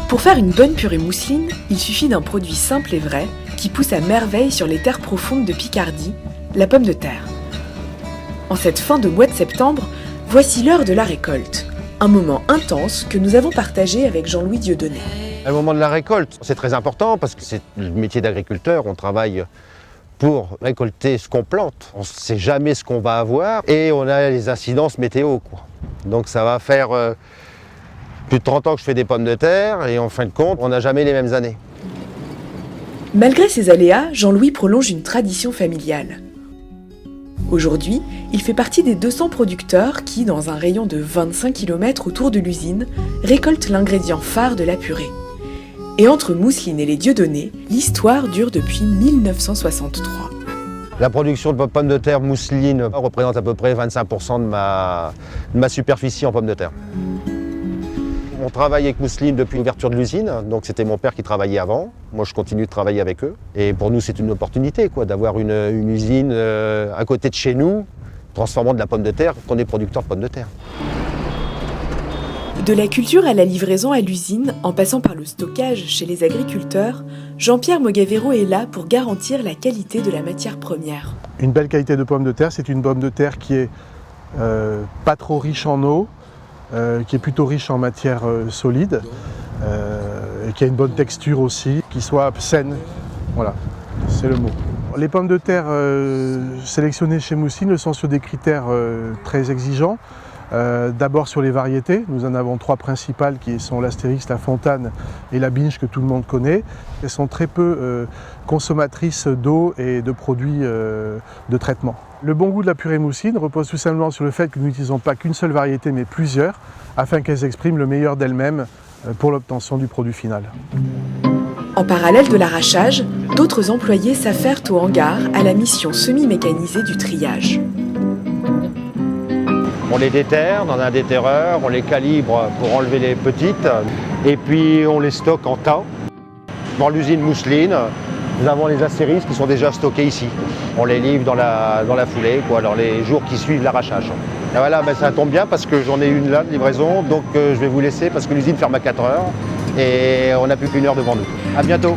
Pour faire une bonne purée mousseline, il suffit d'un produit simple et vrai qui pousse à merveille sur les terres profondes de Picardie, la pomme de terre. En cette fin de mois de septembre, voici l'heure de la récolte. Un moment intense que nous avons partagé avec Jean-Louis Dieudonné. Le moment de la récolte, c'est très important parce que c'est le métier d'agriculteur. On travaille pour récolter ce qu'on plante. On ne sait jamais ce qu'on va avoir et on a les incidences météo, quoi. Donc ça va faire plus de 30 ans que je fais des pommes de terre et en fin de compte, on n'a jamais les mêmes années. Malgré ces aléas, Jean-Louis prolonge une tradition familiale. Aujourd'hui, il fait partie des 200 producteurs qui, dans un rayon de 25 km autour de l'usine, récoltent l'ingrédient phare de la purée. Et entre Mousseline et les Dieudonné, l'histoire dure depuis 1963. La production de pommes de terre mousseline représente à peu près 25% de ma superficie en pommes de terre. On travaille avec Mousseline depuis l'ouverture de l'usine, donc c'était mon père qui travaillait avant. Moi je continue de travailler avec eux. Et pour nous c'est une opportunité d'avoir une usine à côté de chez nous, transformant de la pomme de terre, qu'on est producteur de pommes de terre. De la culture à la livraison à l'usine, en passant par le stockage chez les agriculteurs, Jean-Pierre Mogavero est là pour garantir la qualité de la matière première. Une belle qualité de pomme de terre, c'est une pomme de terre qui est pas trop riche en eau, qui est plutôt riche en matière solide, et qui a une bonne texture aussi, qui soit saine. Voilà, c'est le mot. Les pommes de terre sélectionnées chez Mousseline sont sur des critères très exigeants. D'abord sur les variétés, nous en avons 3 principales qui sont l'Astérix, la Fontane et la Binge que tout le monde connaît. Elles sont très peu consommatrices d'eau et de produits de traitement. Le bon goût de la purée mousseline repose tout simplement sur le fait que nous n'utilisons pas qu'une seule variété mais plusieurs afin qu'elles expriment le meilleur d'elles-mêmes pour l'obtention du produit final. En parallèle de l'arrachage, d'autres employés s'affairent au hangar à la mission semi-mécanisée du triage. On les déterre dans un déterreur, on les calibre pour enlever les petites et puis on les stocke en tas. Dans l'usine Mousseline, nous avons les Astérix qui sont déjà stockés ici. On les livre dans la foulée, dans les jours qui suivent l'arrachage. Et voilà, ça tombe bien parce que j'en ai une là de livraison, donc je vais vous laisser parce que l'usine ferme à 4 heures et on n'a plus qu'1 heure devant nous. À bientôt.